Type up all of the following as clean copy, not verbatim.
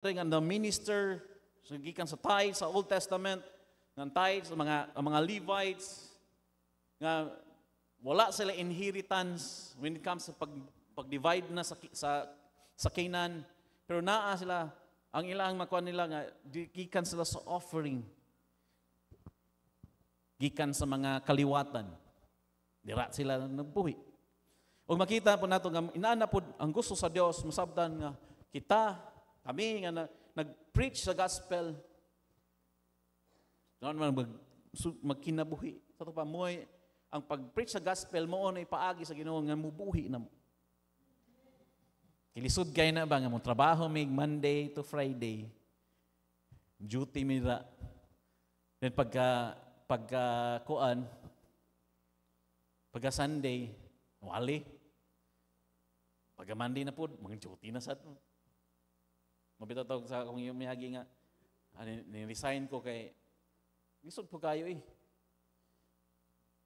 nga the minister, so gikan sa tithes, sa Old Testament, ng tithes, ang mga Levites, nga wala sila inheritance when it comes sa pag-divide na sa Canaan. Pero naa sila, ang ilang makuha nila nga, gikan sila sa offering. Gikan sa mga kaliwatan. Dira sila nagbuhi. O makita po nato nga inaana po ang gusto sa Dios masabtan nga kami nga nag-preach sa gospel. Naman magkinabuhi. Sa to pa mo ang pag-preach sa gospel mo na ipaagi sa Ginoo nga mubuhi na mo. Kilisod kay na ba nga mo trabaho mig Monday to Friday. Duty mira. Then pagka Sunday, wali. Pagka Monday na po, mga duty na sa ito. Mabita tawag sa kung yung miyagi nga, niresign ko kay, lisod po kayo eh.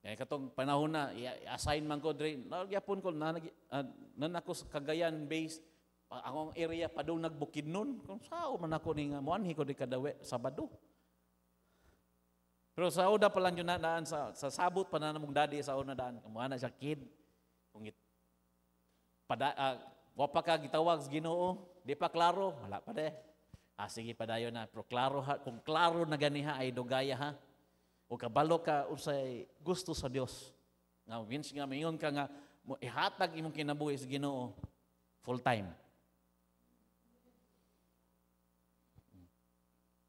Kaya katong panahon na, i-assign man ko, nagyapon ko, nan ako sa Cagayan base, akong area pa doon nagbukid nun. Kung sao man ako ni nga, muanhi ko di kadawe, Sabado. Pero sa una pa lang yun na daan, sa sabot pa na namong daddy sa una daan. Kamuha na siya kid. Kung wapa ka gitawag sa Ginoo, di pa klaro, wala pa de. Sige padayon na, pero klaro ha, kung klaro na ganiha ay dugaya ha. O kabalo ka usay gusto sa Dios. Nga wins nga mayon ka nga ihatag imong kinabuhi sa Ginoo full time.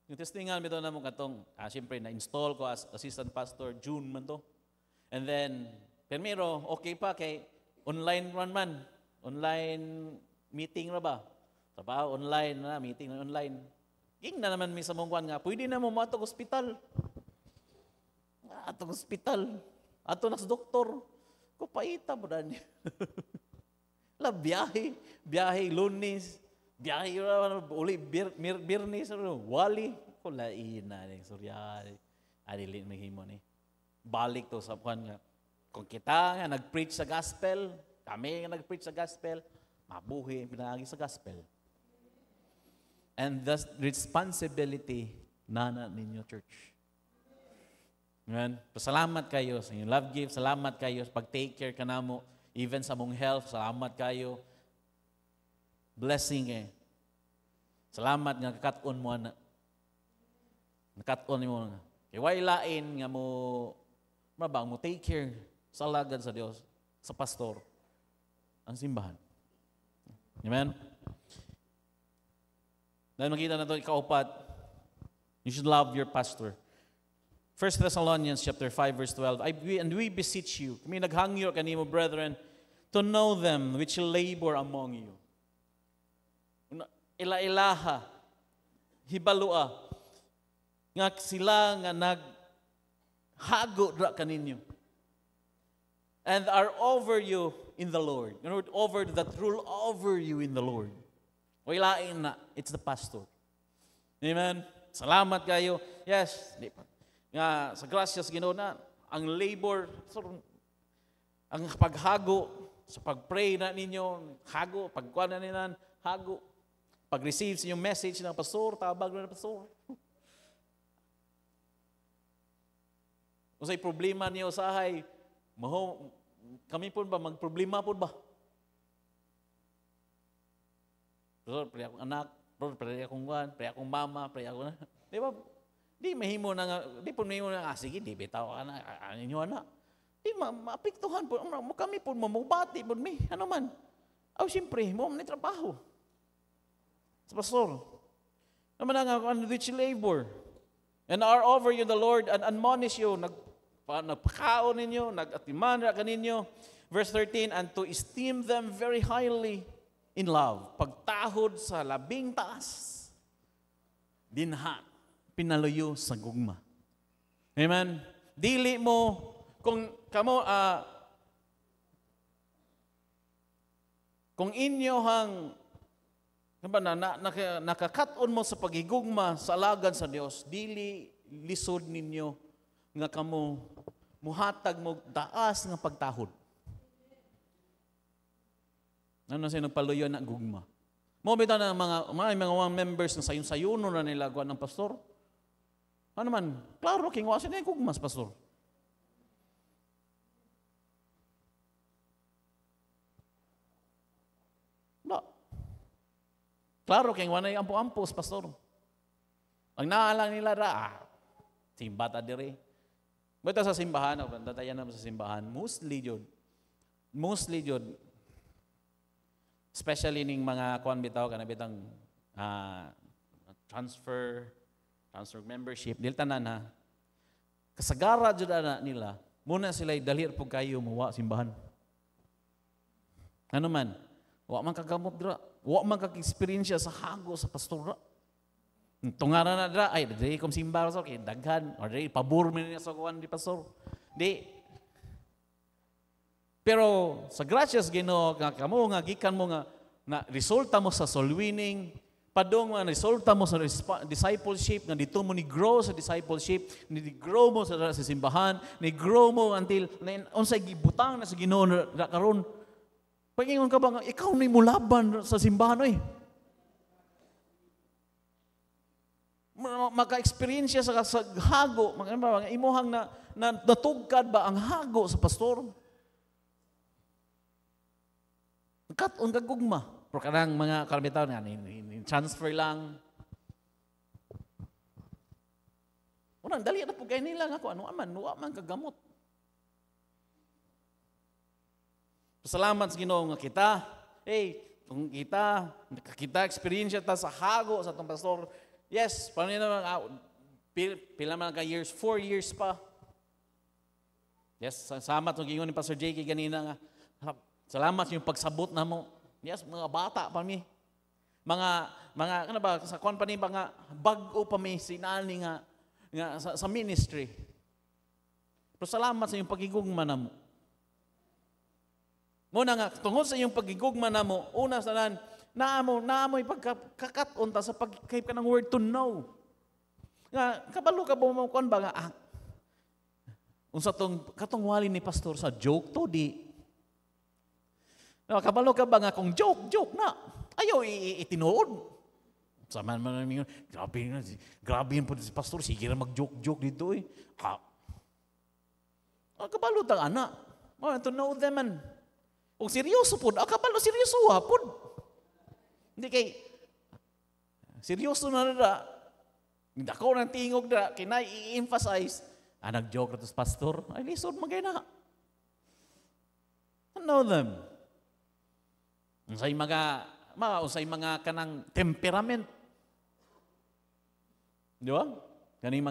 Yung testingan bitaw namo katong siyempre na-install ko as assistant pastor June man to. And then pero okay pa kay online man. Online meeting ra ba? Trabaho online na, meeting na online. Ging na naman mi sa mongwan nga pwede na mo matog ospital. Atong ospital. Ato na sa doktor. Kupaita mo dan. La biyahe Lunes. Biyahe uli Birnis wali ko lain na ning suryari. Adili mahimo ni. Balik to sa kwan nga. Kung kita nga nag-preach sa gospel, kami nga nag-preach sa gospel, mabuhi pinaagi sa gospel. And the responsibility nana ninyo church. Amen. Pasalamat kayo sa inyong love gift, salamat kayo sa pag-take care kanamo, even sa mong health, salamat kayo. Blessing eh. Salamat nga kakat-on mo na. Nakat-on mo na. Kaya way lain nga mo mabang mo take care sa alagad sa Dios, sa pastor, ang simbahan. Amen? Dahil makita na ito, ikaupat, you should love your pastor. 1 Thessalonians chapter 5 verse 12, and we beseech you, kami naghangyo kanimo brethren, to know them which labor among you. Ila-ilaha, hibalua, nga sila nga naghago dra kaninyo. And are over you in the Lord. In other words, over that rule over you in the Lord. Wailain na, it's the pastor. Amen? Salamat kayo. Yes, di pa. Nga, sa gracias Ginoo na, ang labor, ang paghago, sa pag-pray na ninyo, hago, pagkuha na ninyo, hago. Pag-receive sa inyong message ng pastor, tabag na ng pastor. Kung sa'y problema niyo usahay, kami po ba, magproblema po ba? Pastor, pray akong anak, pray akong wan, pray akong mama, pray akong na. Di ba? Di mahimo na nga, di po mahimo na nga, sige, di bitaw ka na, ninyo anak. Di maapektuhan po, kami po, mamubati po, ano man. Siyempre, mo na trabaho. Sa pastor, naman nga, which labor, and are over you the Lord, and admonish you, nagpakaon ninyo, nag-atiman ka ninyo. Verse 13, and to esteem them very highly in love. Pagtahod sa labing taas, dinha, pinaluyo sa gugma. Amen? Dili mo, kung kamo, kung inyohang, nakakat-on mo sa pagigugma sa alagad sa Dios, dili lisod ninyo nga kamo muhatag mo taas nga pagtahod. Ano siya nagpaluyo na gugma? Mo bitaw na mga members na sayon-sayono na nila kuan ng pastor. Ano man, klaro king wa sila kugmas pastor. Ba. Klaro king wa na ampo-ampos pastor. Ang naalang nila simba ta diri. Basta sa simbahan, datayan na sa simbahan, mostly jud, especially ning mga kuan bitaw kana bitang transfer membership dili tanan ha. Kasagara jud ana nila, muna sila dali pug kayo muwa simbahan. Ano man, wa man kagamot dira, wa man kag-experience sa hago sa pastora. Tungara na dra, ay, dili kom simba pastor, kay daghan, or dili, pabor man niya sa kuwan di pastor. Di. Pero, sa gracias Ginoo nga kamo, nga gikan mo nga, na resulta mo sa soul winning, padong nga resulta mo sa discipleship, nga dito mo ni-grow sa discipleship, ni-grow mo sa simbahan, ni-grow mo until, unsay gibutang na sa Ginoo na karon. Pagingon ka ba nga, ikaw ni mulaban sa simbahan, oy. Maka-experience sa hago, imuhang na natugkad ba ang hago sa pastor? Katon kagugma. Pero kanang mga kalbitaw na, transfer lang. Unang, dali na po kayo nila nga ako, ano man kagamot. Salamat sa Ginoo nga kita, kung kita experience ta sa hago sa itong pastor. Yes, paano yun naman, pila man ka years, 4 years pa. Yes, salamat yung gingon ni Pastor J.K. ganina nga. Salamat yung pagsabot na mo. Yes, mga bata pa mi. Mga ano ba, sa kwan pa ni ba nga, bag-o pa mi, sinani nga sa ministry. Pero salamat sa yung pagigugma na mo. Muna nga, tungkol sa yung pagigugma na mo, una sa nan, naamoy pagkakaton ta sa pagkahip ka ng word to know. Nga, kabalo ka mo kuan ba nga, unsa katong wali ni pastor sa joke to, di. Kabalo ka ba nga kung joke na, ayaw itinuod. Saman man namin yun, grabe yun po si pastor, sige na mag-joke dito eh. Kabalo tang anak, to know them man. Kung seryoso po, kabalo seryoso po. Hindi kay, seryoso na hindi ako nang tingog na, kinai-emphasize, nag-joke na ito pastor, ay lisod magay na. Know them. Unsay mga kanang temperament. Di ba? Kaning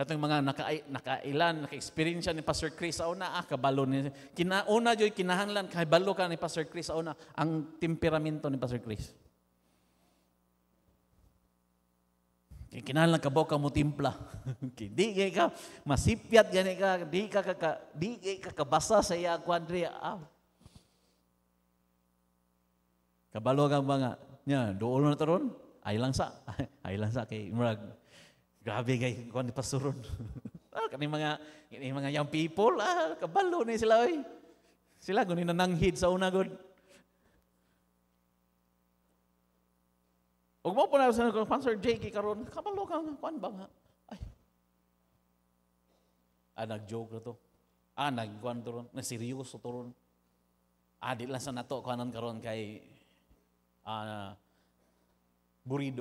katong mga naka-experience ni Pastor Chris sa una, kabalo ni, kinauna joy kinahanglan, kabalo ka ni Pastor Chris sa una, ang temperamento ni Pastor Chris. Kinahanglan ka ba ka mo timpla? Di ka masipyat gani ka, di ka kabasa sa iya kwadri. Kabalo ka ba nga? Nya, doon na taron. Ay lang sa kay murag. Grabe kay kuan ni pastoron. Kani mga young people, kabalo ni sila oy. Sila gunin na nanghid sa una god. Ug mo po na sa Pastor J.K. karon, kabalo ka nga, kuan ba nga? Ay. Nag-joke na to. Nag-kuan to ron, seryoso to ron. Di lang sa nato, kuanan karon kay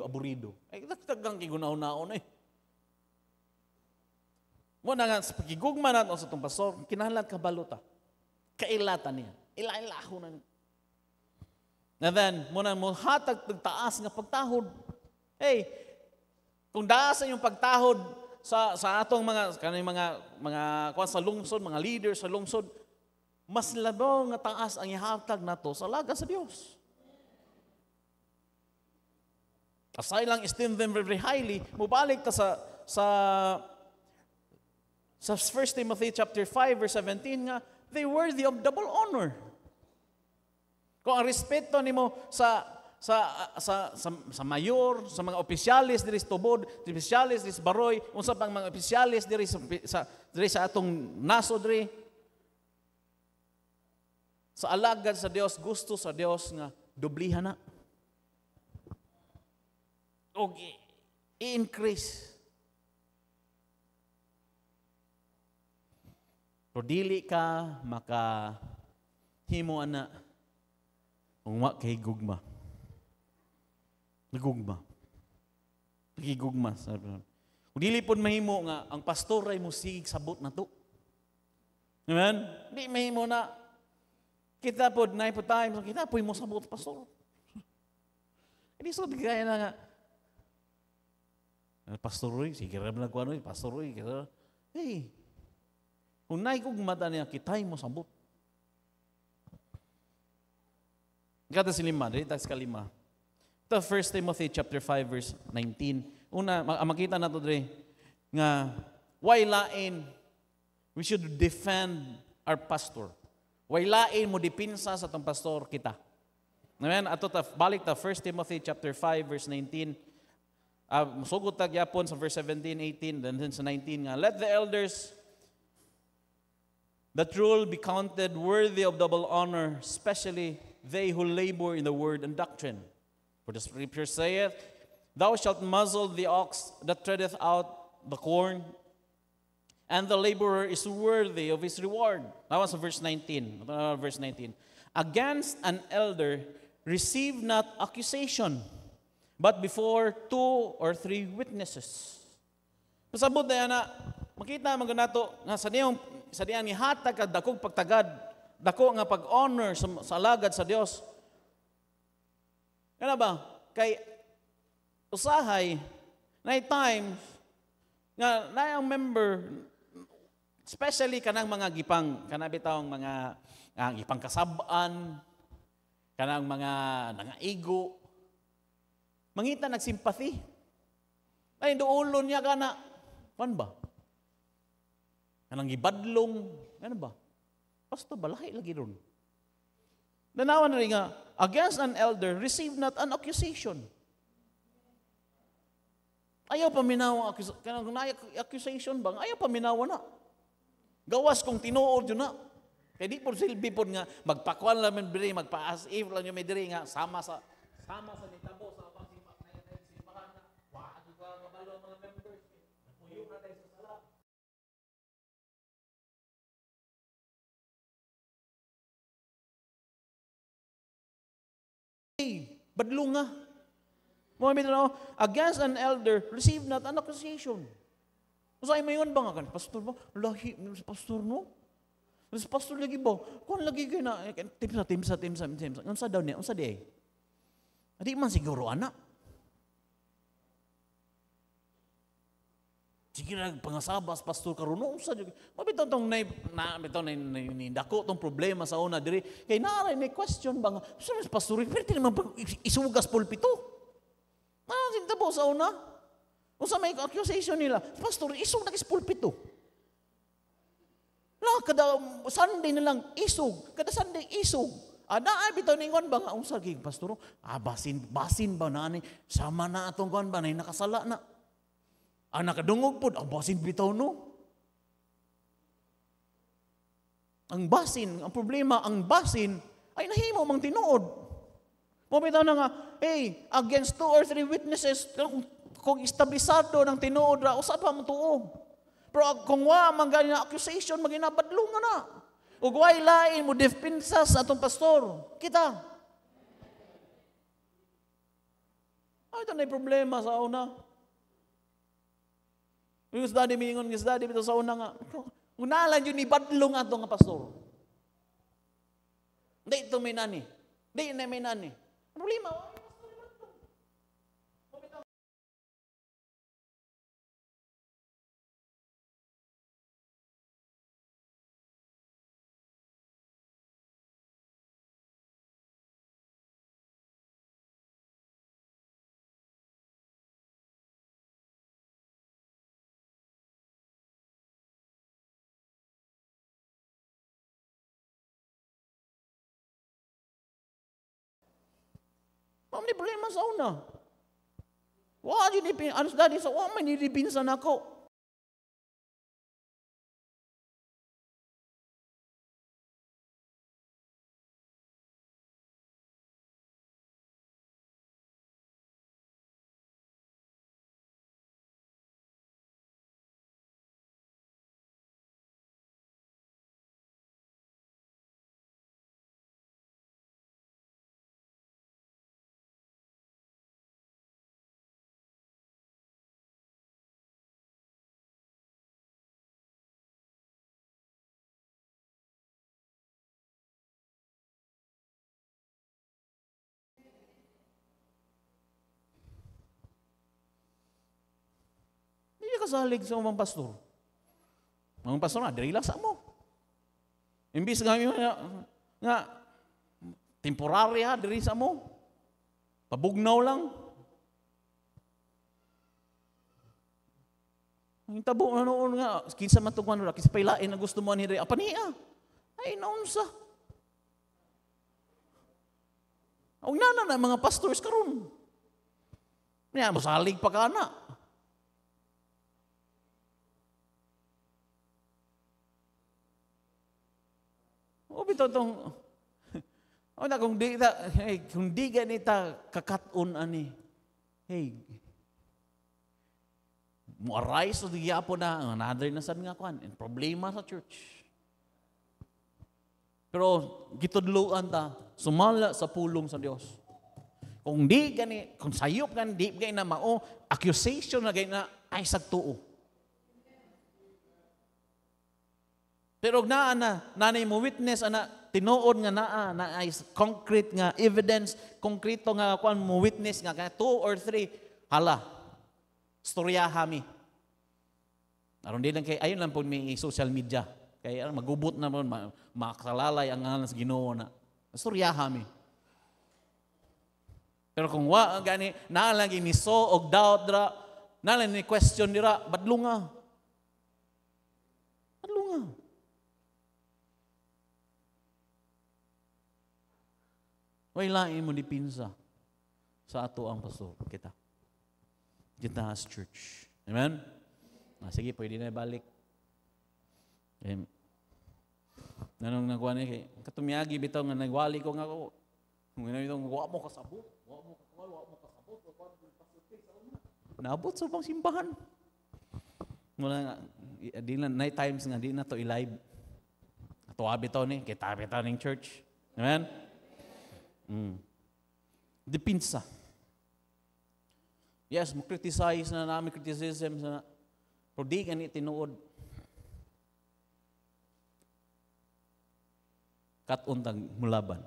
aburido. Ay, nagtagang kigunaw-naon eh. Mo na nga, sa pagigugma natin sa itong pastor, kinahanglan kabalo ta. Kailatan niya. Ila-ilaho na niya. And then, muna mo hatag taas nga pagtahod. Hey, kung daasa yung pagtahod sa atong mga kuan sa lungsod, mga leaders sa lungsod, mas labaw nga taas ang ihatag nato sa laga sa Dios. Asay lang esteem them very highly, mubalik ta sa 1 Timothy chapter 5 verse 17 nga, they worthy of double honor. Kung ang respeto nimo sa mayor, sa mga opisyalis diri sa tubod, opisyalis diri sa baroy, unsa pang mga opisyalis diri sa atong naso diri, sa alagad sa Dios, gusto sa Dios nga dublihan na. o i-increase. Pero dili ka makahimo ana kung wa kay gugma. Nagugma. Nagigugma. Kung dili po mahimo nga, ang pastor ay musigig sabot na to. Amen? Di mahimo na. Kita po, na po time, kita po mo sabot, pastor. Hindi so, kaya na nga. Pastor Roy, sige rin na ko ano, Pastor Roy, hey, kung naigugma ta niya, kitay mo sabot. Kata si lima, dito sa kalima. Ito, 1 Timothy chapter 5, verse 19. Una, makita na ito dre, nga, why lain, we should defend our pastor. Why lain mo dipinsa sa itong pastor kita. Amen? Ato balik ta, 1 Timothy chapter 5, verse 19. Musugot tagyapon sa verse 17, 18, then sa 19 nga, let the elders that rule be counted worthy of double honor, especially they who labor in the word and doctrine. For the scripture saith, thou shalt muzzle the ox that treadeth out the corn, and the laborer is worthy of his reward. That was verse 19. Verse 19. Against an elder, receive not accusation, but before 2 or 3 witnesses. Pasabot na yan na, makita mga nato, nga sa niyang ihatag ka, dakong pagtagad, dako nga pag-honor sa alagad sa Dios. Ano ba? Kay usahay, na times, nga na yung member, especially kanang mga gipang, kanabitawang mga gipang kasabaan, kanang mga nangaigo, mangita nagsimpathy. Ay, doulon niya ka na, kan ba? Kanang gibadlong, ano ba? Pastor, balahi lagi ron. Nanawan na rin nga, against an elder, receive not an accusation. Ayaw paminawa, kanang accusation bang, ayaw paminawa na. Gawas kung tinuod yun na. Kaya di po silbi po nga, magpakuan lang may diri, magpa-as-if lang yung may diri nga, sama sa nitabo, sa pagsimak na yung simbahan na, wala ka kabalo mga members, napuyo na tayo sa sala. Badlo nga. Mga na, against an elder, receive not an accusation. Usay mayon ba nga kan? Pastor ba? Lahi, pastor no? Mas pastor lagi ba? Kung lagi kayo na, timsa. Unsa daw niya? Unsa di? Adi man siguro, anak. Sige na, pangasabas, pastor karuno, unsa di? Mabitaw tong dako tong problema sa una diri. Kay naray may question ba nga? Sa pastor, pwede naman isugas pulpito. Sinta po sa una. Kung sa may accusation nila, pastor, isog na pulpito. Kada Sunday na lang, isog. Kada Sunday, isog. Ay, bitaw ningon ba nga, unsa gig pastor? Basin ba na ni? Sama na atong kuan ba na nakasala na? Nakadungog po, basin bitaw no? Ang problema, ang basin, ay nahimo mang tinuod. Mabitaw na nga, hey, against 2 or 3 witnesses, kung establisado ng tinuod ra, usa pa mo tuo. Pero kung wa man gani na accusation, maginabadlong na. Ug way lain mo defensa sa atong pastor. Kita. Ito na problema sa una. Yung study mingon ng study bitaw sa una nga. Unalan yun ni badlong ato nga pastor. Hindi ito may nani. Hindi na may nani. Problema. May problema sa una. Wa yun ano sa sa wa may nilipinsan ako. salig sa mga pastor. Mga pastor na, diri lang sa mo. Imbis nga temporary ha, diri sa mo. Pabugnaw lang. Ang tabo na noon nga, kinsa matukuan nila, kinsa pailain na gusto mo ni Ray, apa niya? Ay, naunsa. Ang nana na mga pastors karon. Niya, masalig pa ka na. O bitaw tong kung di ganita kakatun ani. Hey. Mo arise o diyapo na another na sad nga kwan, problema sa church. Pero gitudloan ta, sumala sa pulong sa Dios. Kung di gani, kung sayop gan di gani na mao, accusation na gani na ay sagtuo. Pero nanay mo witness ana tinuod nga na ay concrete nga evidence, konkreto nga kuan mo witness nga 2 or 3 hala. Storyaha mi. Aron din lang kay ayon lang po may social media. Kaya magubot na mo makasalalay ang ngalan sa Ginoo na. Storyaha mi. Pero kung wa gani na lagi ni so og doubt dra, na lang ni question dira, badlunga. Badlunga. Way lain mo dipinsa sa ato ang pastor kita. Kita as church. Amen? Sige, pwede na balik. Nanong nagwa ni kay katumyagi bitaw nga nagwali ko nga ako. Kung itong wa mo kasabot, wa mo kasabot, naabot sa pang simbahan. Wala nga, di na, night times nga, di na to i-live. Tuwa bitaw ni, kita bitaw ng church. Amen? Dipinsa. Yes, mo criticize na namin criticism na pero di gani tinuod. Katuntag mulaban.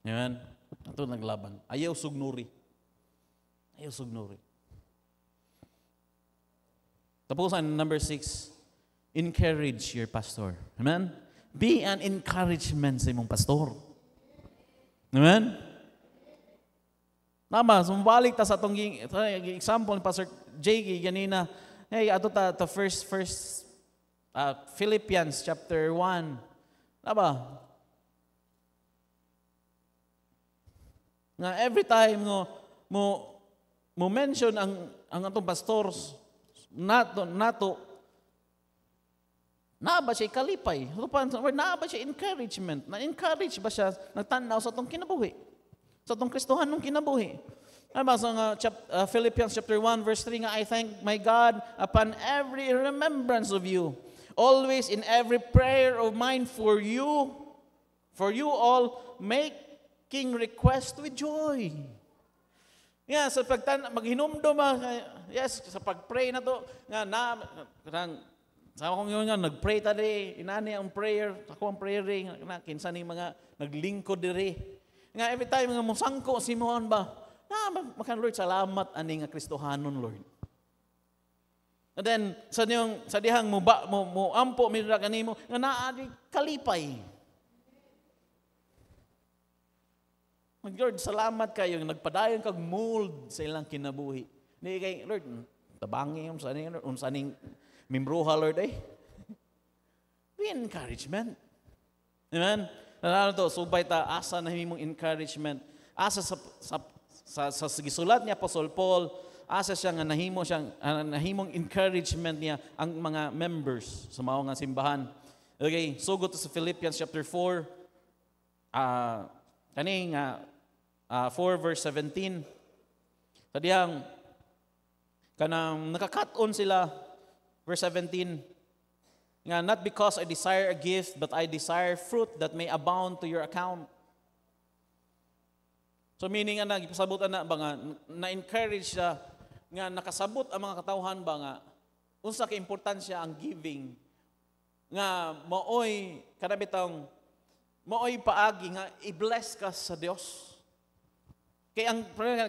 Amen? Ito naglaban. Ayaw sugnuri. Ayaw sugnuri. Tapusan, number 6, encourage your pastor. Amen? Be an encouragement sa imong pastor. Amen? Tama, sumbalik ta sa itong example ni Pastor J.G. ganina. Hey, ato ta first Philippians chapter 1. Tama? Nga every time mo mention ang atong pastors nato na ba siya kalipay? Na ba siya encouragement? Na-encourage ba siya nagtanaw sa atong kinabuhi? Sa atong Kristohan nung kinabuhi? Ano sa Philippians chapter 1 verse 3 nga, I thank my God upon every remembrance of you, always in every prayer of mine for you all, making request with joy. Yeah, sa maghinumdum yes, sa pag-pray na to, nga sama kong yun nga, nag-pray tadi, inani ang prayer, ako ang prayer ring, kinsa ni mga naglingkod diri. Nga every time nga musangko si Mohan ba, makan Lord, salamat ani nga Kristohanon Lord. And then sa dihang mo ampo midra kanimo nga naa di kalipay. Lord, salamat kayo nagpadayon kag mold sa ilang kinabuhi. Di kay Lord, tabangi unsa ning membroha Lord ay. Be encouragement. Amen. Ano to, subay ta asa na himong encouragement. Asa sa gisulat niya Apostol Paul, asa siya nga nahimong encouragement niya ang mga members sa mao nga simbahan. Okay, so go to sa Philippians chapter 4. Kani nga 4 verse 17. Kadiyang kanang nakakat-on sila verse 17. Nga, not because I desire a gift, but I desire fruit that may abound to your account. So meaning nga nagipasabutan na ba nga na-encourage siya nga nakasabot ang mga katawhan ba nga unsa ka importansya ang giving nga maoy kadabitang maoy paagi nga i-bless ka sa Dios. Kaya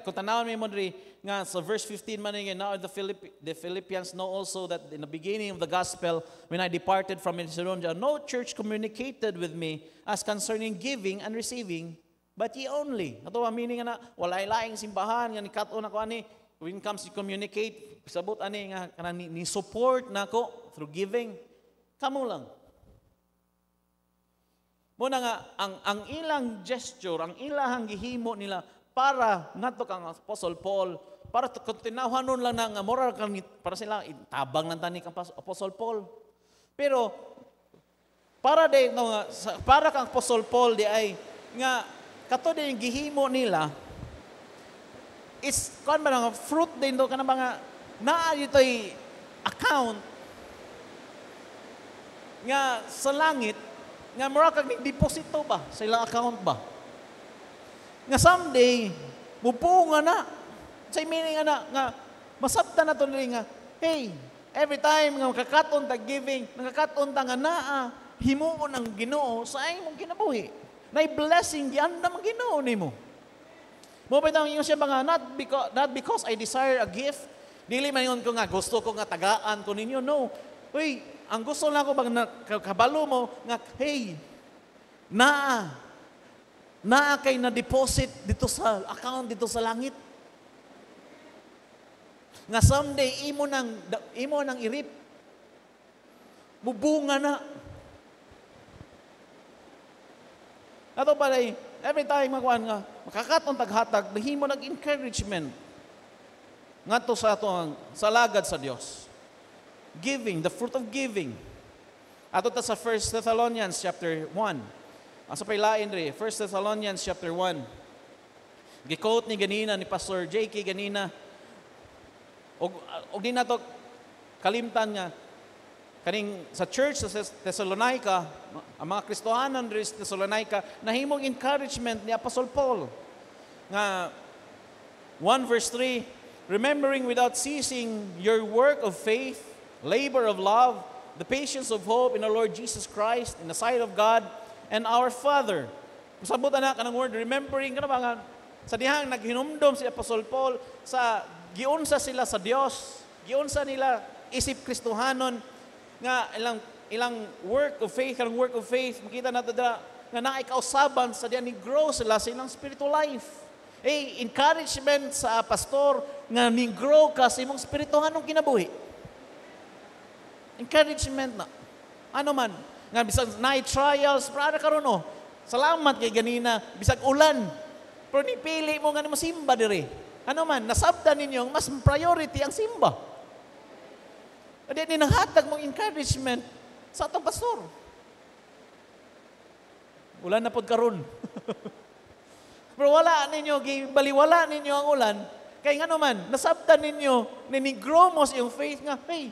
kung tanawin mo diri nga sa verse 15 man nga, now the Philippians know also that in the beginning of the gospel, when I departed from Macedonia, no church communicated with me as concerning giving and receiving, but ye only. Ato ang meaning na walay laing simbahan nga ni katon ako ani when it comes to communicate, sabot ani nga kanang ni support nako through giving. Kamo lang. Muna nga ang ilang gesture, ang ilahang gihimo nila para ngadto kang Apostle Paul, para tinawhanon lang na nga moral kang para sila tabang lang tani kang Apostle Paul. Pero para day no nga para kang Apostle Paul di ay nga kato din gihimo nila is kon ba nga fruit din do kana mga naa ditoy account nga sa langit nga moral kang deposito ba sa ilang account ba? Nga someday, mupunga na. Sa meaning nga masabta na ito nga, hey, every time nga makakaton ta giving, nakakaton ta nga naa, himuon ang Ginoo sa imong kinabuhi. Nay blessing yan na Ginoo nimo. Mo pa yung siya mga not because I desire a gift, dili man yun ko nga gusto ko nga tagaan ko ninyo. No. Uy, ang gusto lang ko bang kabalo mo nga hey, naa kay na deposit dito sa account dito sa langit. Nga someday imo nang irip. Mubunga na. Ato pala every time makuan nga makakaton taghatag mahimo nag-encouragement ngadto sa ato ang salagad sa Dios. Giving, the fruit of giving. Ato ta sa 1 Thessalonians chapter 1. Asa pay lain diri, 1 Thessalonians chapter 1. Gi-quote ni ganina ni Pastor JK ganina. Og di nato kalimtan nga kaning sa church sa Thessalonica, ang mga Kristohanon diri sa Thessalonica nahimong encouragement ni Apostle Paul nga 1 verse 3, remembering without ceasing your work of faith, labor of love, the patience of hope in our Lord Jesus Christ in the sight of God and our Father. Masabot na kanang word, remembering, kana ba nga, sa dihang naghinumdom si Apostle Paul, sa giunsa sila sa Dios, giunsa nila isip Kristohanon, nga ilang work of faith, kanang work of faith, makita nato da, nga naikausaban sa diyan ni grow sila sa ilang spiritual life. Encouragement sa pastor, nga ni grow ka sa imong spirituhanong kinabuhi. Encouragement na. Ano man, nga bisag night trials, para karon oh. Salamat kay ganina, bisag ulan. Pero nipili mo nga mo simba diri. Ano man, nasabtan ninyo mas priority ang simba. Adi ni nanghatag mong encouragement sa atong pastor. Ulan na pod karon. Pero wala ninyo gibaliwala ninyo ang ulan kay ngano man nasabtan ninyo ni grow mo sa iyong faith nga hey,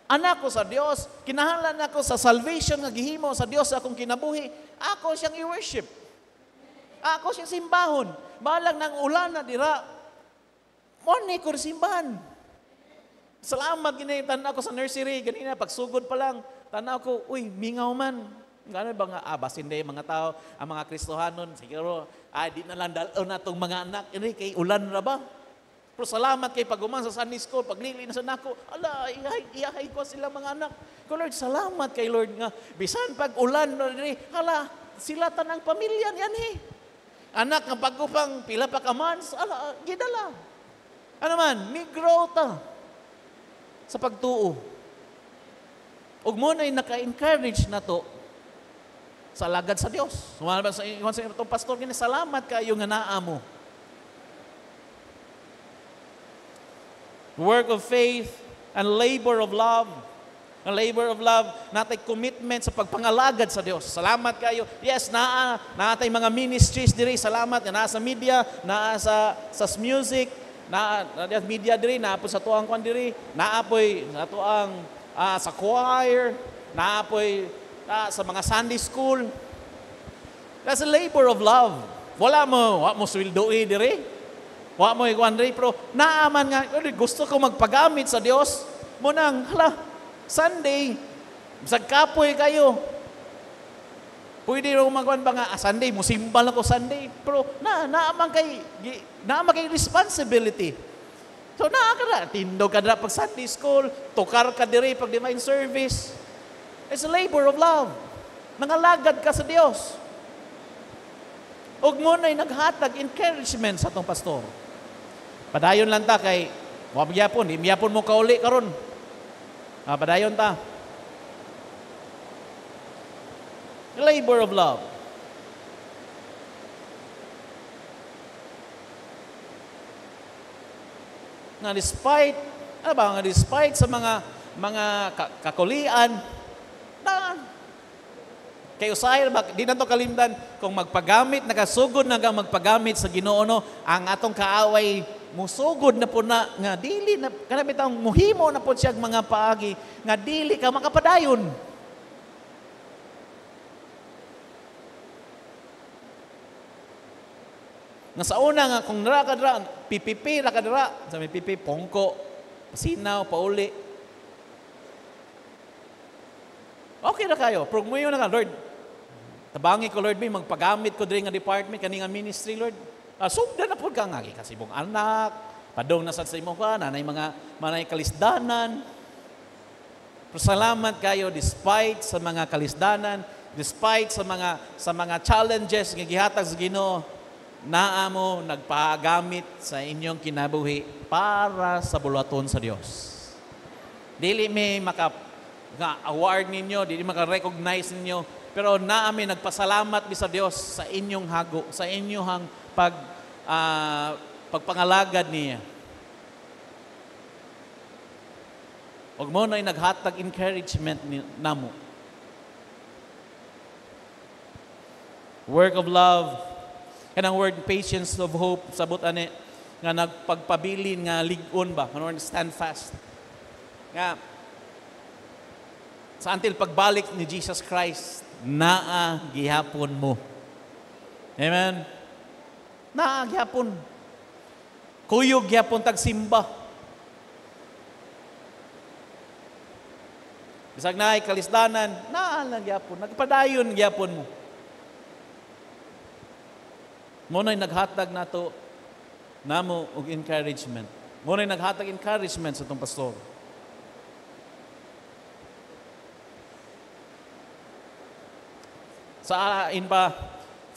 anak ko sa Dios, kinahanglan ako sa salvation nga gihimo sa Dios sa akong kinabuhi. Ako siyang i-worship. Ako siyang simbahon. Balang nang ulan na dira. Morning ko simbahan. Salamat ginaitan ako sa nursery. Ganina, pagsugod pa lang, tanaw ko, uy, mingaw man. Gano'n ba nga, basin day mga tao, ang mga Kristohanon, siguro, di na lang dalaw na itong mga anak. Ini, kay ulan na ba? Pero salamat kay pag-uman sa Sunday School, paglili na sa nako, ala, iyahay ko sila mga anak. Ko Lord, salamat kay Lord nga, bisan pag ulan, hala, sila tanang pamilya yan Anak nga pagkupang pila pa ka months, ala, gidala. Ano man, ni-grow ta sa pagtuo. Ug mo na'y naka-encourage na to sa lagad sa Dios. Sumalabas sa itong pastor, salamat kayo nga naa mo. Work of faith and labor of love. Ang labor of love, natay commitment sa pagpangalagad sa Dios. Salamat kayo. Yes, natay mga ministries diri. Salamat nga naa sa media, naa sa music, naa media diri, naa po sa tuang kwan diri, naa po'y sa tuang sa choir, naa po'y sa mga Sunday school. That's a labor of love. Wala mo sweldoy diri. Wa mo ikuan diri, pero naaman nga, gusto ko magpagamit sa Dios. Munang, hala, Sunday, bisag kapoy kayo. Pwede rin magkuhan ba nga, Sunday, musimba lang ko Sunday. Pero naamang kay responsibility. So tindog ka na pag Sunday school, tukar ka diri pag divine service. It's a labor of love. Nangalagad ka sa Dios. Og mo na'y naghatag encouragement sa atong pastor. Padayon lang ta kay wabgyapon, imyapon mo kauli karon. Padayon ta. Labor of love. Despite sa mga kakulian, kay usahay, di na to kalimdan, kung magpagamit, nakasugod na ka magpagamit sa Ginoo, no, ang atong kaaway, musugod na po na, nga dili, na, kanabitang muhimo na po siya mga paagi, nga dili ka makapadayon. Nga sa una nga, kung nara, pipipi, rakadara, sa may pipi, pongko, sinaw, pauli. Okay na kayo, progmuyo na ka, Lord. Tabangi ko, Lord, magpagamit ko din nga department, kaninga ministry, Lord. Sugda na po ka nga, kasi mong anak, padong nasa sa imo ka, manay kalisdanan. Pero salamat kayo, despite sa mga kalisdanan, despite sa mga challenges nga gihatag sa Ginoo, naamo nagpagamit sa inyong kinabuhi para sa bulaton sa Dios. Dili may nga award ninyo, dili maka-recognize ninyo, pero naami nagpasalamat mi sa Dios sa inyong hago, sa inyong pagpangalagad niya. Og mo na'y naghatag encouragement namo. Work of love, kanang word patience of hope, sabot ani nga nagpagpabilin nga lig-on ba, kanang stand fast. Nga sa until pagbalik ni Jesus Christ, naa gihapon mo. Amen. Naa gihapon. Kuyog gihapon tagsimba. Bisag naay kalisdanan, naa lang gihapon, nagpadayon gihapon mo. Mo na'y naghatag nato namo og encouragement. Mo na'y naghatag encouragement sa itong pastor. Sa in pa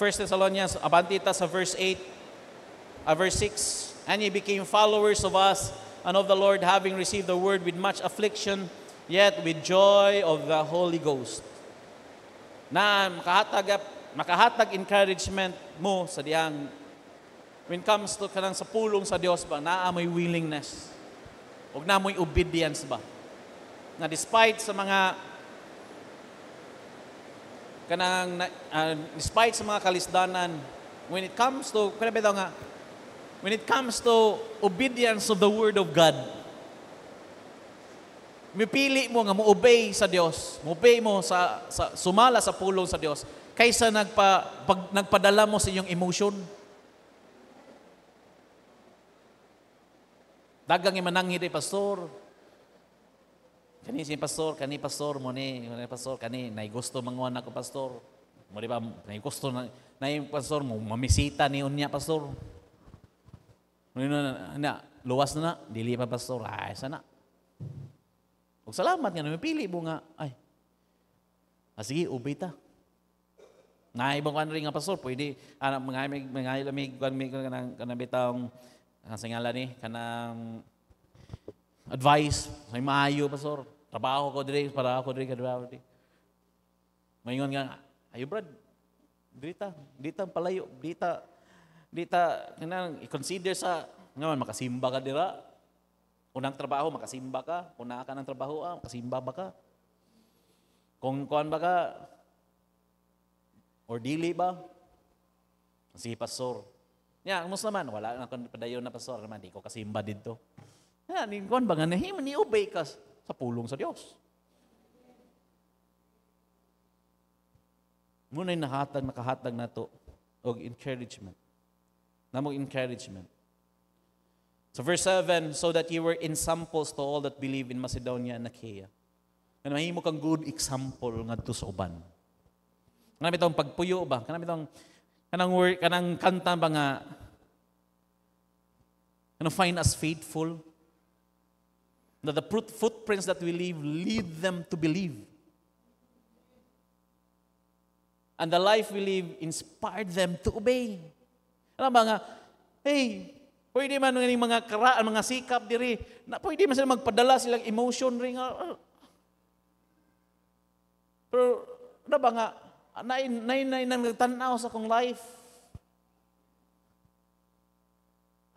1 Thessalonians, abantita sa verse 8, verse 6, and ye became followers of us and of the Lord, having received the word with much affliction, yet with joy of the Holy Ghost. Na makahatag encouragement mo sa diyang when comes to kanang sa pulong sa Dios ba, naa may willingness ug na mo'y obedience ba, na despite sa mga despite sa mga kalisdanan, when it comes to obedience of the Word of God, mipili mo nga mo-obey sa Dios, mo-obey mo sa sumala sa pulong sa Dios, kaysa nagpadala mo sa inyong emotion. Dagang imananghi day pastor. Kani pastor mo ni pastor kani nay gusto manguan ako pastor. Mo di ba nay gusto na pastor mo mamisita ni unya pastor. Na luwas na dili pa pastor. Ay sana. Ug salamat nga napili mo nga ay. Sige, ubay ta. Naibang kan ring nga pastor, pwede mga lamig kanang bitang singala ni kanang advice may maayo pastor. Trabaho ko diri para ako diri kadlaw diri. Mayon nga, ayo brad. Dita palayo, dita kanang i-consider sa ngaman makasimba ka dira. Unang trabaho makasimba ka, una ka ng trabaho makasimba ba ka? Kung kuan ba ka or dili ba? Si pastor. Ya, mus naman wala na kon padayon na pastor naman di ko kasimba didto. Ya, ni kuan ba nga ni obey ka sa pulong sa Dios. Muna'y nakahatag na to og encouragement. Namong encouragement. So verse 7, so that you were ensamples to all that believe in Macedonia and Achaia. Mahimo kang good example ngadto sa uban. Kanang bitong pagpuyo ba? Kanang kanta ba nga, find us faithful? That the footprints that we leave lead them to believe. And the life we live inspired them to obey. Ano ba nga, hey, pwede man ng mga karaan, mga sikap diri, na pwede man sila magpadala silang emotion ring. Pero, ano ba nga, nainay nang nagtanaw sa akong life.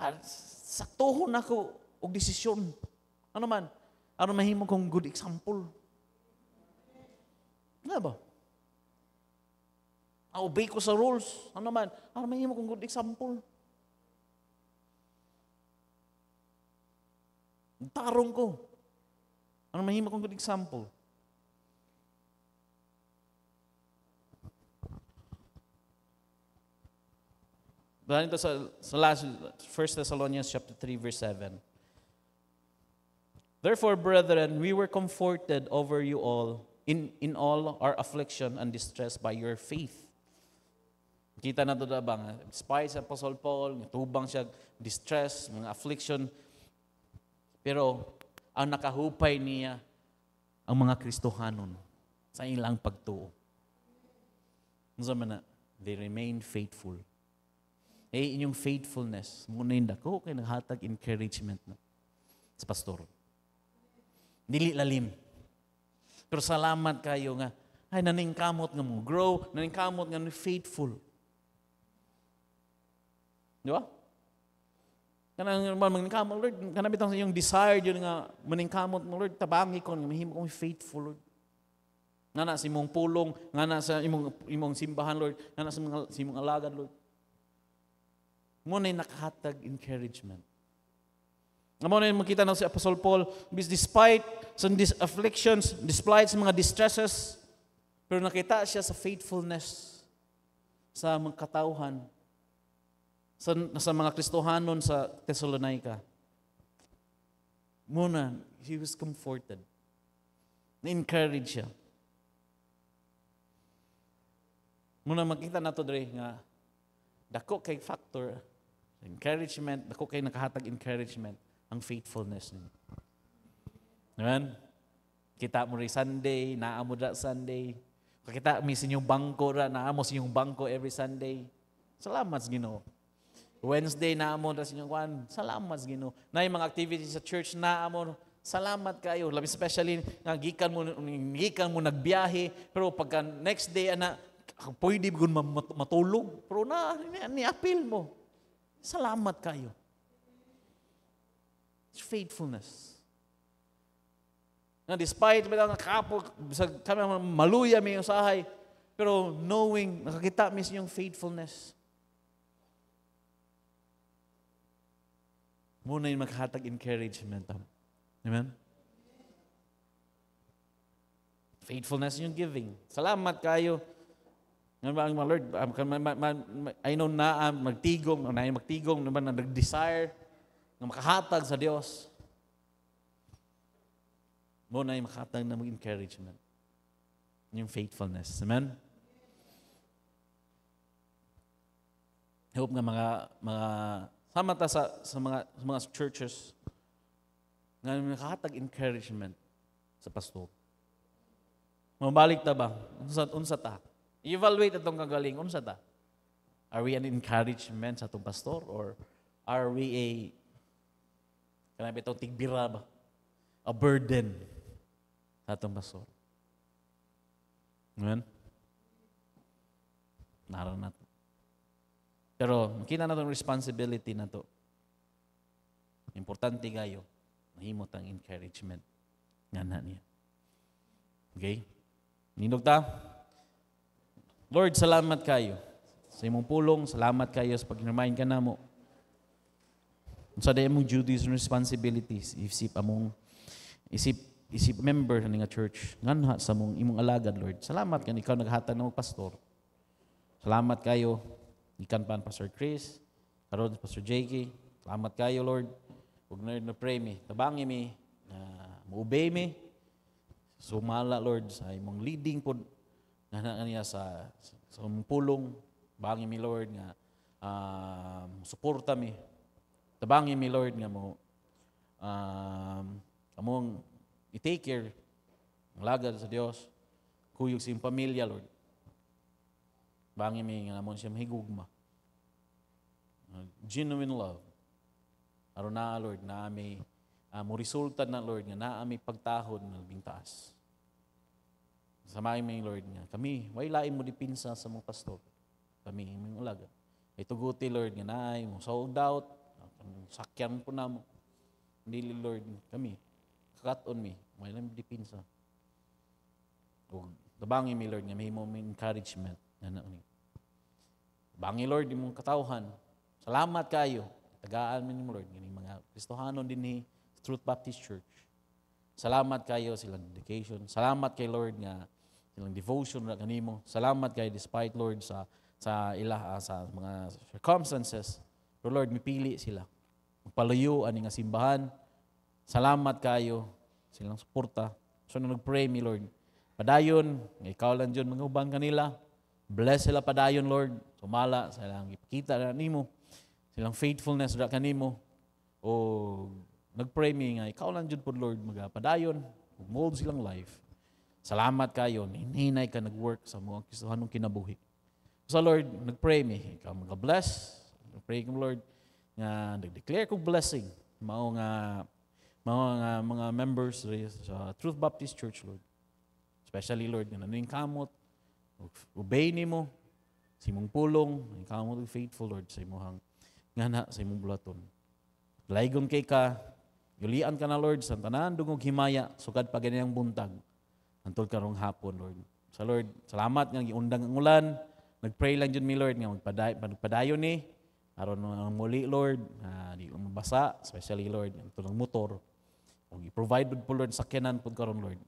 At saktuhon ako og desisyon. Ano man? Ano mahimo kong good example? Ano ba? Obey ko sa rules. Ano man? Ano mahimo kong good example? Tarong ko. Ano mahimo kong good example? Dahil ito sa last, 1 Thessalonians chapter 3, verse 7. Therefore, brethren, we were comforted over you all in all our affliction and distress by your faith. Kita na ito ba nga? Despite sa Apostle Paul, tubang siya, distress, mga affliction. Pero, ang nakahupay niya, ang mga Kristohanon sa ilang pagtuo. They remain faithful. Inyong faithfulness, muna yung dako, kaya naghatag encouragement na sa pastor. Dili lalim. Pero salamat kayo nga, ay naningkamot nga mo, grow, naningkamot nga faithful. Di ba? Kanang maningkamot, Lord, kanang bitang sa iyong desire yun nga, maningkamot mo, Lord, tabangi ko, mahimo kong faithful, Lord. Nga na sa imong pulong, nga na sa imong simbahan, Lord, nga na sa imong alagad, Lord. Muna yung nakahatag encouragement. Muna yung makita na si Apostle Paul, despite sa afflictions, despite sa mga distresses, pero nakita siya sa faithfulness sa mga katauhan, sa mga Kristohanon sa Thessalonica. Muna, he was comforted. Na-encourage siya. Muna makita na to dre nga dako kay factor encouragement, dako kay nakahatag encouragement ang faithfulness niya. Amen? Kita mo rin Sunday, naamo ra Sunday. Kita mi sa inyong bangko ra, naamo sa inyong bangko every Sunday. Salamat sa Ginoo. Wednesday, naamo ra sa inyong kwan. Salamat sa Ginoo. Na yung mga activities sa church, naamo. Salamat kayo. Labi especially, nga gikan mo nagbiyahe, pero pagka next day, pwede ko matulog. Pero ni-appeal mo. Salamat kayo. It's faithfulness. Na despite kami maluya may usahay, pero knowing, nakakita mo yung faithfulness. Muna yung maghatag encouragement. Amen? Faithfulness yung giving. Salamat kayo. Nga mga Lord, I know na magtigong naman na nag-desire na makahatag sa Diyos. Muna yung makahatag na mag-encouragement. Yung faithfulness. Amen? I hope nga mga sama ta sa mga churches nga nakahatag encouragement sa pastor. Mabalik ta ba? Unsa ta? Evaluate atong kagaling. Unsa ta? Are we an encouragement sa atong pastor or are we kanang itong tigbira ba? A burden sa atong pastor? Amen? Naroon na to. Pero makita na itong responsibility na to. Importante kayo. Mahimot ang encouragement. Nga na niya. Okay? Nindog ta? Lord, salamat kayo. Sa imong pulong, salamat kayo sa pag-remind ka na mo. Sa day mong duties and responsibilities, isip member ng church, nganha sa mong imong alagad, Lord. Salamat kan ikaw naghatag ng pastor. Salamat kayo. Ikan pa Pastor Chris, karon Pastor JK. Salamat kayo, Lord. Huwag na pray me. Tabangi me, ma-obey me. Sumala, Lord, sa imong leading po na niya sa sa pulong, bangin mi Lord nga suporta mi. Tabangin mi Lord nga mo among i-take care ang lagad sa Dios, kuyog sa iyong pamilya Lord. Bangin mi nga namon siya mahigugma. Genuine love. Aron na Lord na may mo resulta na Lord nga naa may pagtahon ng bingtaas. Samahin mo Lord nga kami, way lain mo dipinsa sa mga pastor. Kami imong ulaga. Ay tuguti Lord nga naay mo sold out, sakyan po namo. Dili Lord kami. Kakat-on mi, way lang dipinsa. O tabangin mi Lord nga may mo encouragement na nauni. Bangi Lord imong katawhan. Salamat kayo. Tagaan mi Lord ngani mga Kristohanon din ni Truth Baptist Church. Salamat kayo silang dedication. Salamat kay Lord nga silang devotion na kanimo. Salamat kayo despite Lord sa mga circumstances. Pero Lord, mipili sila. Magpaluyo ani nga simbahan. Salamat kayo silang suporta. So nung nag-pray mi Lord, padayon, ikaw lang dyan mga uban kanila. Bless sila padayon Lord. Sumala sa ilang ipakita na nimo. Silang faithfulness na kanimo. O nag-pray mi nga, ikaw lang dyan po Lord, magpadayon, mold silang life. Salamat kayo, hinay ka nag-work sa mga Kristohanong kinabuhi. So Lord, nag-pray mi, ikaw mag-bless, nag-pray ko Lord, nga nag-declare kong blessing, mga members sa Truth Baptist Church Lord. Especially Lord, nga nanuing kamot, obey ni mo, sa imong pulong, kamot faithful Lord, sa imong ngana, sa imong bulaton. Laygon kay ka, yulian ka na Lord, sa tanan dungog himaya, sugad pa ganyan buntag. Antol karong hapon Lord. Sa Lord, salamat nga giundang ang ulan. Nagpray lang jud mi Lord nga magpadayon ni aron muli Lord, di mabasa, especially Lord, ang motor. Og i-provide po Lord sakyanan pud karon Lord.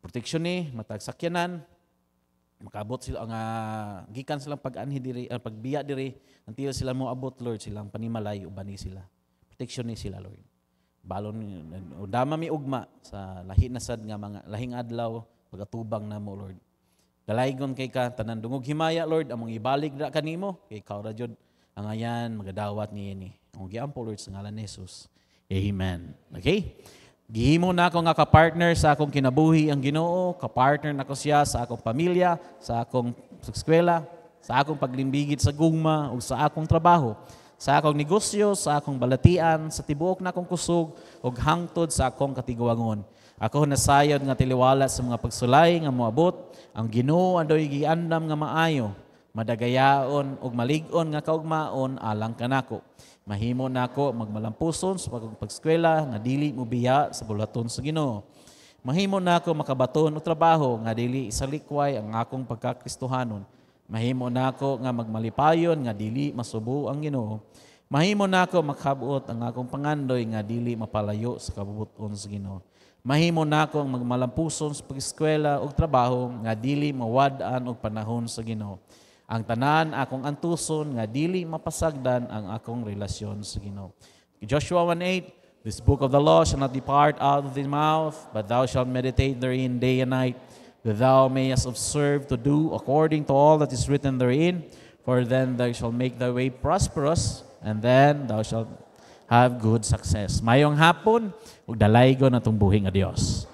Protection ni matag sakyanan. Makabot sila nga gikan silang pag-anhi diri, pagbiya diri, until sila mo abot Lord, silang panimalay ubani sila. Protection ni sila Lord. Balon udama mi ugma sa lahi na sad nga mga lahing adlaw pagatubang namo Lord. Dalaygon kay ka tanan dungog himaya Lord among ibalik ra kanimo kay ikaw ra jud ang ayan magadawat niini. Ang giampo Lord sa ngalan ni Jesus. Amen. Okay? Gihimo na ako nga ka-partner sa akong kinabuhi ang Ginoo, ka-partner na ko siya sa akong pamilya, sa akong eskwela, sa akong paglimbigit sa gugma ug sa akong trabaho, sa akong negosyo, sa akong balatian, sa tibuok na akong kusog, ug hangtod sa akong katiguangon. Ako nasayod nga tiliwala sa mga pagsulay nga moabot, ang Ginoo andoy giandam nga maayo, madagayaon ug malig-on nga kaugmaon alang kanako. Mahimo nako magmalampuson sa pagskwela nga dili mobiya sa bulaton sa Ginoo. Mahimo nako makabaton og trabaho nga dili isalikway ang akong pagkakristohanon. Mahimo nako nga magmalipayon nga dili masubo ang Ginoo. Mahimo nako makabot ang akong pangandoy nga dili mapalayo sa kabubuton sa Ginoo. Mahimo nako ang magmalampuson sa pag-eskwela ug trabaho nga dili mawad-an og panahon sa Ginoo. Ang tanan akong antuson nga dili mapasagdan ang akong relasyon sa Ginoo. Joshua 1:8, this book of the law shall not depart out of thy mouth, but thou shalt meditate therein day and night, that thou mayest observe to do according to all that is written therein, for then thou shalt make thy way prosperous, and then thou shalt have good success. Mayong hapon, ug dalaygon atong buhing a Dios.